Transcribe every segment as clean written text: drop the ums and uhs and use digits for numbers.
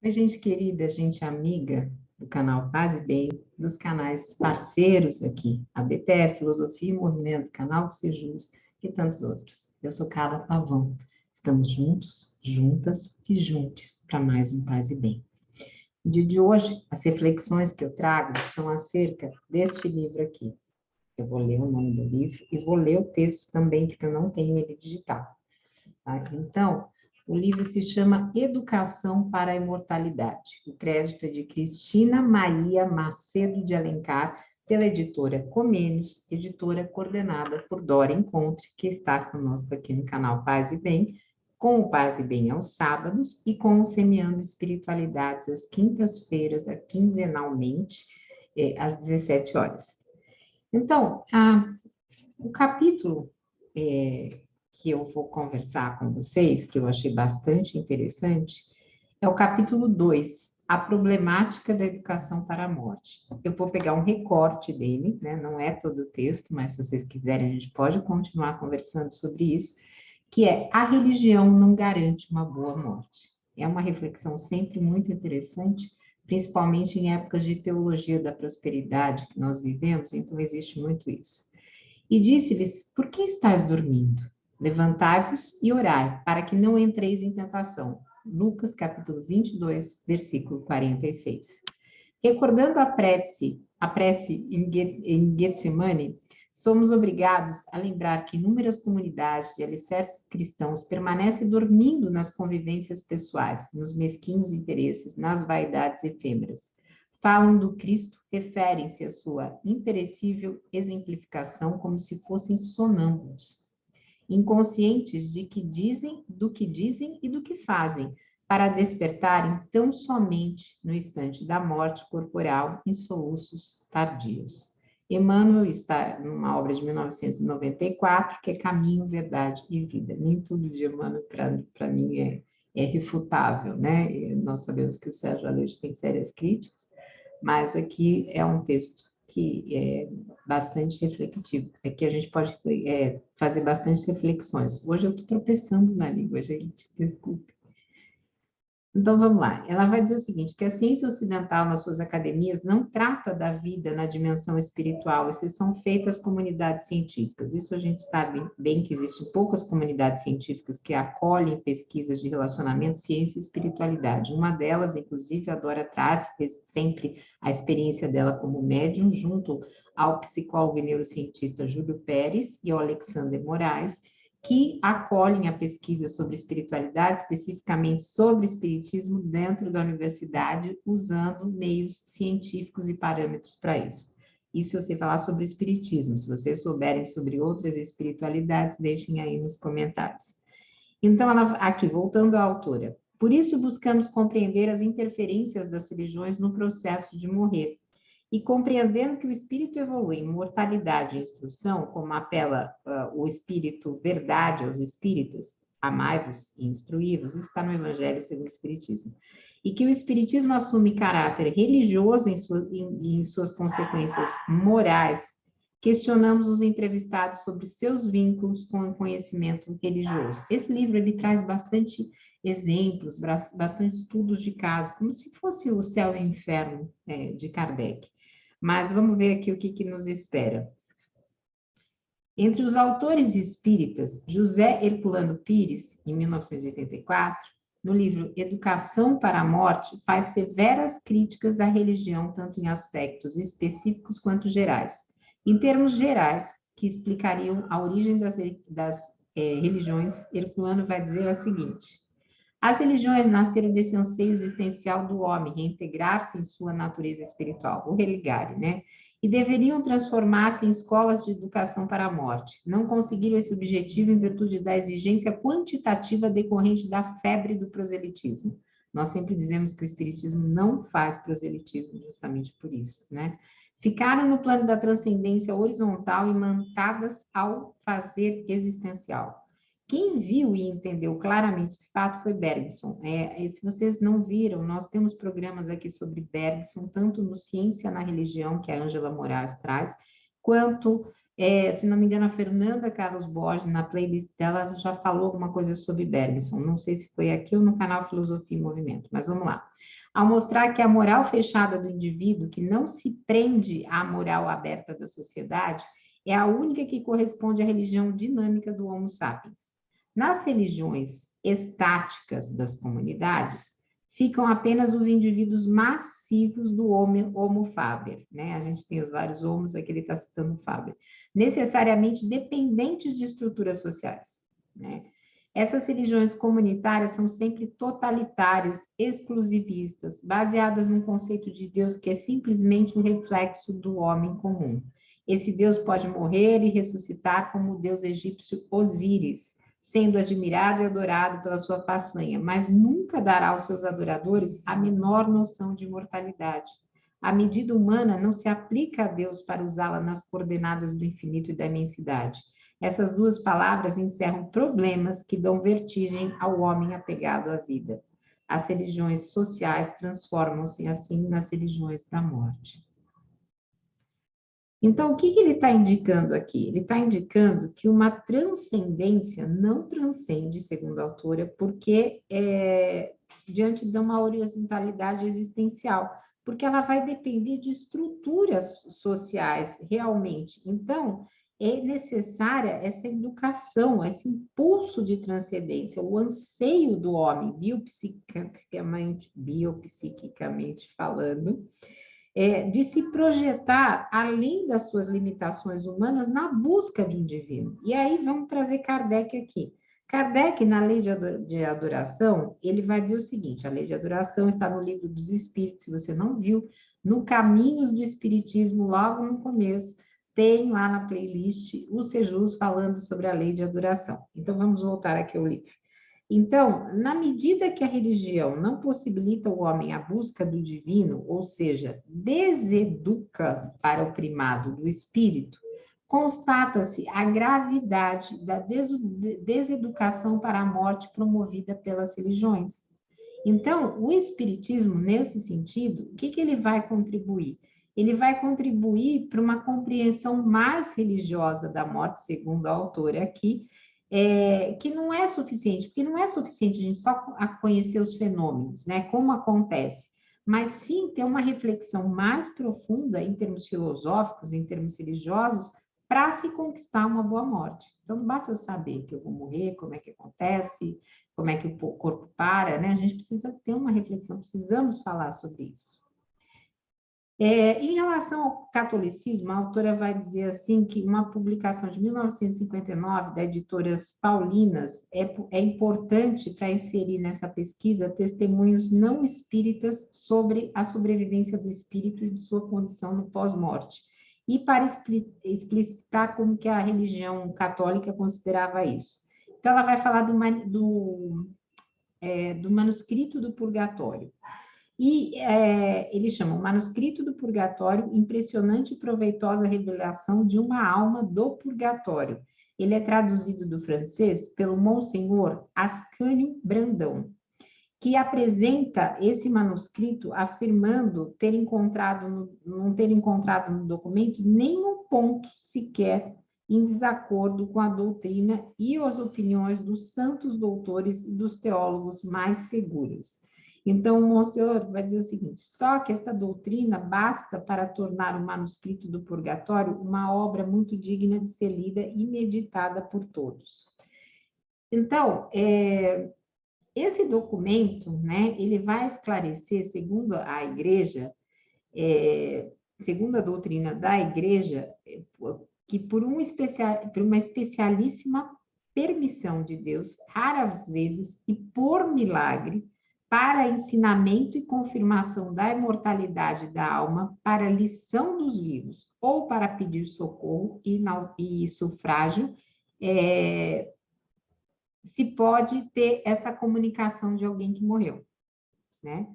Oi, gente querida, gente amiga do canal Paz e Bem, dos canais parceiros aqui, a BPF, Filosofia e Movimento, Canal do Sejus e tantos outros. Eu sou Carla Pavão. Estamos juntos, juntas e juntos para mais um Paz e Bem. No dia de hoje, as reflexões que eu trago são acerca deste livro aqui. Eu vou ler o nome do livro e vou ler o texto também, porque eu não tenho ele digital. Tá? Então, o livro se chama Educação para a Imortalidade. O crédito é de Cristina Maria Macedo de Alencar, pela editora Comênios, editora coordenada por Dora Encontre, que está conosco aqui no canal Paz e Bem, com o Paz e Bem aos sábados e com o Semeando Espiritualidades às quintas-feiras, quinzenalmente, às 17 horas. Então, o capítulo que eu vou conversar com vocês, que eu achei bastante interessante, é o capítulo 2, a problemática da educação para a morte. Eu vou pegar um recorte dele, né? Não é todo o texto, mas se vocês quiserem, a gente pode continuar conversando sobre isso, que é a religião não garante uma boa morte. É uma reflexão sempre muito interessante, principalmente em épocas de teologia da prosperidade que nós vivemos, então existe muito isso. E disse-lhes: Por que estáis dormindo? Levantai-vos e orai, para que não entreis em tentação. Lucas capítulo 22, versículo 46. Recordando a prece em Getsemane, somos obrigados a lembrar que inúmeras comunidades de alicerces cristãos permanecem dormindo nas convivências pessoais, nos mesquinhos interesses, nas vaidades efêmeras. Falam do Cristo, referem-se à sua imperecível exemplificação como se fossem sonâmbulos, inconscientes do que dizem e do que fazem, para despertarem tão somente no instante da morte corporal em soluços tardios. Emmanuel está numa obra de 1994, que é Caminho, Verdade e Vida. Nem tudo de Emmanuel, para mim, é refutável, né? E nós sabemos que o Sérgio Aleixo tem sérias críticas, mas aqui é um texto que é bastante reflexivo, é que a gente pode fazer bastante reflexões. Hoje eu estou tropeçando na língua, gente, desculpe. Então, vamos lá. Ela vai dizer o seguinte, que a ciência ocidental, nas suas academias, não trata da vida na dimensão espiritual, exceção feita às comunidades científicas. Isso a gente sabe bem que existem poucas comunidades científicas que acolhem pesquisas de relacionamento, ciência e espiritualidade. Uma delas, inclusive, a Dora traz sempre a experiência dela como médium, junto ao psicólogo e neurocientista Júlio Pérez e ao Alexander Moraes, que acolhem a pesquisa sobre espiritualidade, especificamente sobre espiritismo, dentro da universidade, usando meios científicos e parâmetros para isso. Isso eu sei falar sobre espiritismo. Se vocês souberem sobre outras espiritualidades, deixem aí nos comentários. Então, aqui, voltando à autora. Por isso, buscamos compreender as interferências das religiões no processo de morrer, e compreendendo que o espírito evolui em mortalidade e instrução, como apela o espírito verdade aos espíritos, amai-vos e instruí-vos, isso está no Evangelho segundo o Espiritismo, e que o Espiritismo assume caráter religioso em suas consequências morais, questionamos os entrevistados sobre seus vínculos com o conhecimento religioso. Esse livro ele traz bastante exemplos, bastante estudos de caso, como se fosse o céu e o inferno de Kardec. Mas vamos ver aqui o que nos espera. Entre os autores espíritas, José Herculano Pires, em 1984, no livro Educação para a Morte, faz severas críticas à religião, tanto em aspectos específicos quanto gerais. Em termos gerais, que explicariam a origem das religiões, Herculano vai dizer a seguinte: as religiões nasceram desse anseio existencial do homem, reintegrar-se em sua natureza espiritual, o religare, né? E deveriam transformar-se em escolas de educação para a morte. Não conseguiram esse objetivo em virtude da exigência quantitativa decorrente da febre do proselitismo. Nós sempre dizemos que o espiritismo não faz proselitismo justamente por isso, né? Ficaram no plano da transcendência horizontal, imantadas ao fazer existencial. Quem viu e entendeu claramente esse fato foi Bergson. Se vocês não viram, nós temos programas aqui sobre Bergson, tanto no Ciência na Religião, que a Ângela Moraes traz, quanto Se não me engano, a Fernanda Carlos Borges, na playlist dela, já falou alguma coisa sobre Bergson. Não sei se foi aqui ou no canal Filosofia e Movimento, mas vamos lá. Ao mostrar que a moral fechada do indivíduo, que não se prende à moral aberta da sociedade, é a única que corresponde à religião dinâmica do Homo sapiens. Nas religiões estáticas das comunidades, ficam apenas os indivíduos massivos do Homo faber, né? A gente tem os vários homos, aqui ele está citando o Faber, necessariamente dependentes de estruturas sociais, né? Essas religiões comunitárias são sempre totalitárias, exclusivistas, baseadas num conceito de Deus que é simplesmente um reflexo do homem comum. Esse Deus pode morrer e ressuscitar como o deus egípcio Osíris, sendo admirado e adorado pela sua façanha, mas nunca dará aos seus adoradores a menor noção de imortalidade. A medida humana não se aplica a Deus para usá-la nas coordenadas do infinito e da imensidade. Essas duas palavras encerram problemas que dão vertigem ao homem apegado à vida. As religiões sociais transformam-se assim nas religiões da morte. Então, o que ele está indicando aqui? Ele está indicando que uma transcendência não transcende, segundo a autora, porque diante de uma horizontalidade existencial, porque ela vai depender de estruturas sociais, realmente. Então, é necessária essa educação, esse impulso de transcendência, o anseio do homem, biopsiquicamente falando, de se projetar além das suas limitações humanas na busca de um divino. E aí vamos trazer Kardec aqui. Kardec, na lei de adoração, ele vai dizer o seguinte, a lei de adoração está no livro dos Espíritos, se você não viu, no Caminhos do Espiritismo, logo no começo, tem lá na playlist o Sejus falando sobre a lei de adoração. Então, vamos voltar aqui ao livro. Então, na medida que a religião não possibilita o homem a busca do divino, ou seja, deseduca para o primado do espírito, constata-se a gravidade da deseducação para a morte promovida pelas religiões. Então, o espiritismo, nesse sentido, o que ele vai contribuir? Ele vai contribuir para uma compreensão mais religiosa da morte, segundo a autora aqui, que não é suficiente, porque não é suficiente a gente só conhecer os fenômenos, né, como acontece, mas sim ter uma reflexão mais profunda em termos filosóficos, em termos religiosos, para se conquistar uma boa morte. Então, não basta eu saber que eu vou morrer, como é que acontece, como é que o corpo para, né? A gente precisa ter uma reflexão, precisamos falar sobre isso. Em relação ao catolicismo, a autora vai dizer assim que uma publicação de 1959 da Editoras Paulinas é importante para inserir nessa pesquisa testemunhos não espíritas sobre a sobrevivência do espírito e de sua condição no pós-morte, e para explicitar como que a religião católica considerava isso. Então, ela vai falar do manuscrito do Purgatório. E ele chama o Manuscrito do Purgatório, impressionante e proveitosa revelação de uma alma do purgatório. Ele é traduzido do francês pelo Monsenhor Ascânio Brandão, que apresenta esse manuscrito afirmando não ter encontrado no documento nenhum ponto sequer em desacordo com a doutrina e as opiniões dos santos doutores e dos teólogos mais seguros. Então, o Monsenhor vai dizer o seguinte, só que esta doutrina basta para tornar o manuscrito do Purgatório uma obra muito digna de ser lida e meditada por todos. Então, esse documento, né, ele vai esclarecer, segundo a Igreja, segundo a doutrina da Igreja, que por uma especialíssima permissão de Deus, raras vezes e por milagre, para ensinamento e confirmação da imortalidade da alma, para lição dos vivos, ou para pedir socorro e sufrágio, se pode ter essa comunicação de alguém que morreu, né?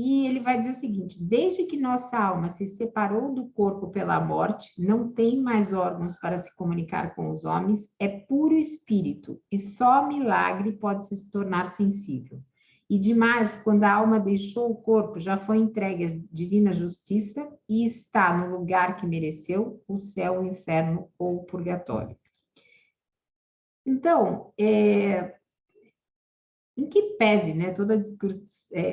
E ele vai dizer o seguinte, desde que nossa alma se separou do corpo pela morte, não tem mais órgãos para se comunicar com os homens, é puro espírito, e só milagre pode se tornar sensível. E demais, quando a alma deixou o corpo, já foi entregue à divina justiça e está no lugar que mereceu, o céu, o inferno ou o purgatório. Então, em que pese, né, toda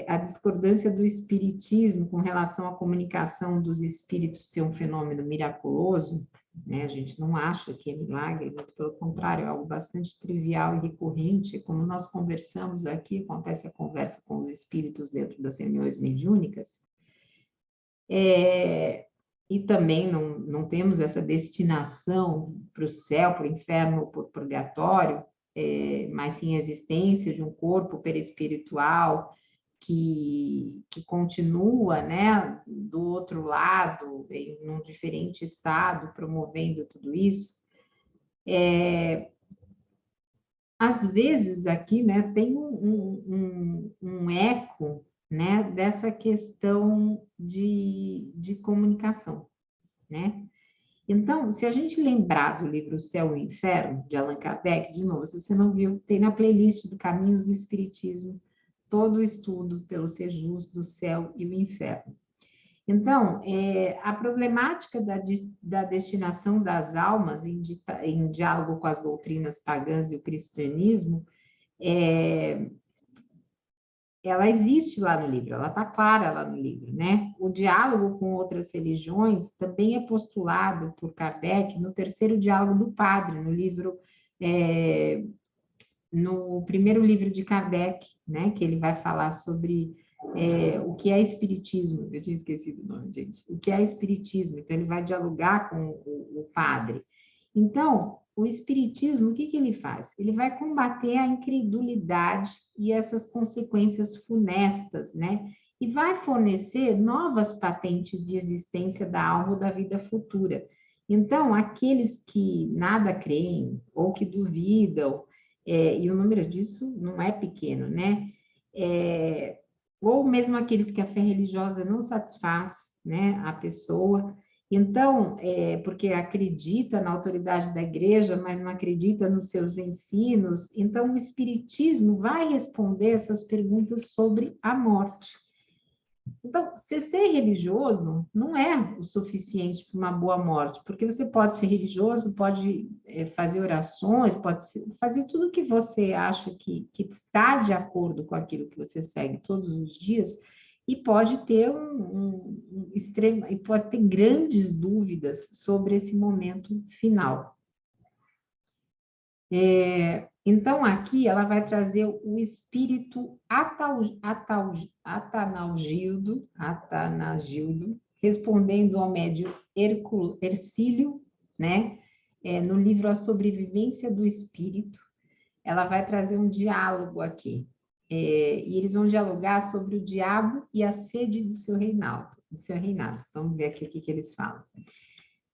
a discordância do espiritismo com relação à comunicação dos espíritos ser um fenômeno miraculoso, né, a gente não acha que é milagre, muito pelo contrário, é algo bastante trivial e recorrente, como nós conversamos aqui, acontece a conversa com os espíritos dentro das reuniões mediúnicas, e também não temos essa destinação para o céu, para o inferno ou para o purgatório, mas sim a existência de um corpo perispiritual que continua, né, do outro lado, em um diferente estado, promovendo tudo isso. Às vezes aqui, né, tem um eco, né, dessa questão de comunicação, né? Então, se a gente lembrar do livro O Céu e o Inferno, de Allan Kardec, de novo, se você não viu, tem na playlist do Caminhos do Espiritismo todo o estudo pelo Sejus do céu e o inferno. Então, a problemática da destinação das almas em diálogo com as doutrinas pagãs e o cristianismo, ela existe lá no livro, ela está clara lá no livro, né? O diálogo com outras religiões também é postulado por Kardec no terceiro diálogo do padre, no livro, no primeiro livro de Kardec, né? Que ele vai falar sobre o que é espiritismo. Eu tinha esquecido o nome, gente. O que é espiritismo? Então, ele vai dialogar com o padre. Então, o espiritismo, o que ele faz? Ele vai combater a incredulidade e essas consequências funestas, né? E vai fornecer novas patentes de existência da alma ou da vida futura. Então, aqueles que nada creem ou que duvidam, e o número disso não é pequeno, né? Ou mesmo aqueles que a fé religiosa não satisfaz, né, a pessoa. Então, porque acredita na autoridade da igreja, mas não acredita nos seus ensinos, então o Espiritismo vai responder essas perguntas sobre a morte. Então, ser religioso não é o suficiente para uma boa morte, porque você pode ser religioso, pode fazer orações, pode fazer tudo o que você acha que está de acordo com aquilo que você segue todos os dias, e pode ter extremo, e pode ter grandes dúvidas sobre esse momento final. Então, aqui ela vai trazer o espírito Atanagildo, respondendo ao médium Hercílio, né? No livro A Sobrevivência do Espírito, ela vai trazer um diálogo aqui. E eles vão dialogar sobre o diabo e a sede de seu reinado. Vamos ver aqui o que eles falam.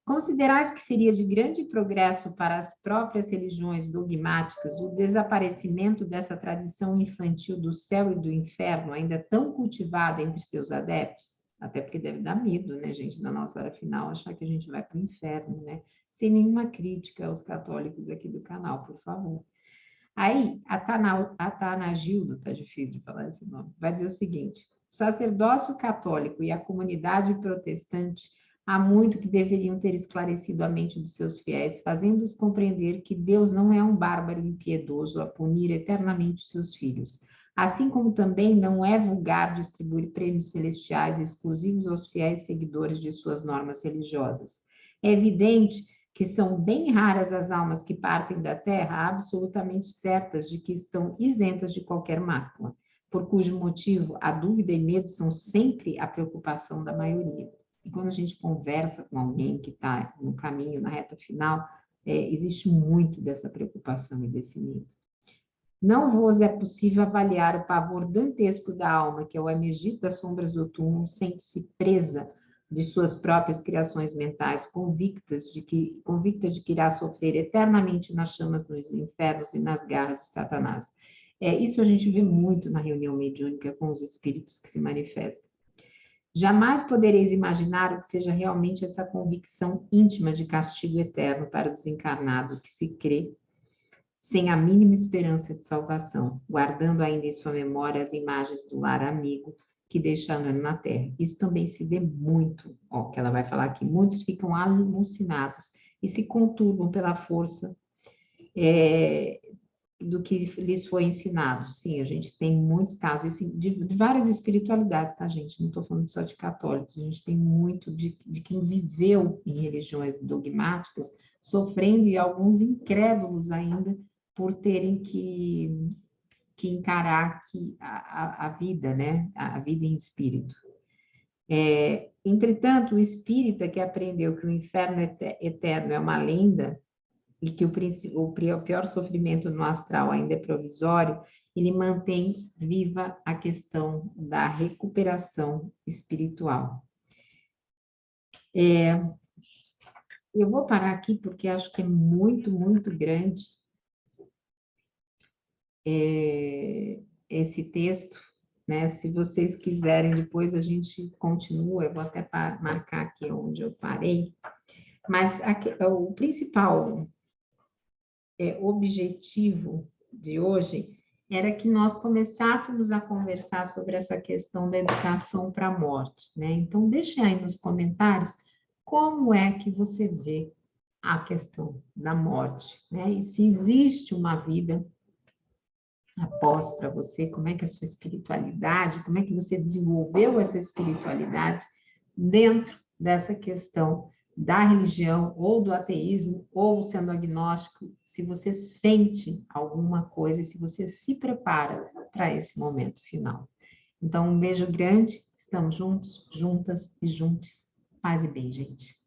Considerais que seria de grande progresso para as próprias religiões dogmáticas o desaparecimento dessa tradição infantil do céu e do inferno, ainda tão cultivada entre seus adeptos? Até porque deve dar medo, né, gente, na nossa hora final, achar que a gente vai para o inferno, né? Sem nenhuma crítica aos católicos aqui do canal, por favor. Aí, Atanagildo, tá difícil de falar esse nome, vai dizer o seguinte: o sacerdócio católico e a comunidade protestante há muito que deveriam ter esclarecido a mente dos seus fiéis, fazendo-os compreender que Deus não é um bárbaro impiedoso a punir eternamente os seus filhos, assim como também não é vulgar distribuir prêmios celestiais exclusivos aos fiéis seguidores de suas normas religiosas. É evidente que são bem raras as almas que partem da Terra absolutamente certas de que estão isentas de qualquer mácula, por cujo motivo a dúvida e medo são sempre a preocupação da maioria. E quando a gente conversa com alguém que está no caminho, na reta final, existe muito dessa preocupação e desse medo. Não vos é possível avaliar o pavor dantesco da alma, que ao emergir das sombras do túmulo sente-se presa de suas próprias criações mentais, convicta de que irá sofrer eternamente nas chamas dos infernos e nas garras de Satanás. Isso a gente vê muito na reunião mediúnica com os espíritos que se manifestam. Jamais podereis imaginar o que seja realmente essa convicção íntima de castigo eterno para o desencarnado que se crê sem a mínima esperança de salvação, guardando ainda em sua memória as imagens do lar amigo que deixaram na terra. Isso também se vê muito, ó, que ela vai falar aqui, muitos ficam alucinados e se conturbam pela força do que lhes foi ensinado. Sim, a gente tem muitos casos de várias espiritualidades, tá, gente? Não estou falando só de católicos, a gente tem muito de quem viveu em religiões dogmáticas, sofrendo, e alguns incrédulos ainda, por terem que encarar a vida, né? A vida em espírito. Entretanto, o espírita que aprendeu que o inferno eterno é uma lenda, e que o pior sofrimento no astral ainda é provisório, ele mantém viva a questão da recuperação espiritual. Eu vou parar aqui porque acho que é muito, muito grande esse texto, né? Se vocês quiserem, depois a gente continua, eu vou até marcar aqui onde eu parei, mas aqui, o principal objetivo de hoje era que nós começássemos a conversar sobre essa questão da educação para a morte, né? Então, deixe aí nos comentários como é que você vê a questão da morte, né? E se existe uma vida após para você, como é que é a sua espiritualidade, como é que você desenvolveu essa espiritualidade dentro dessa questão da religião, ou do ateísmo, ou sendo agnóstico, se você sente alguma coisa, se você se prepara para esse momento final. Então, um beijo grande, estamos juntos, juntas e juntos. Paz e bem, gente.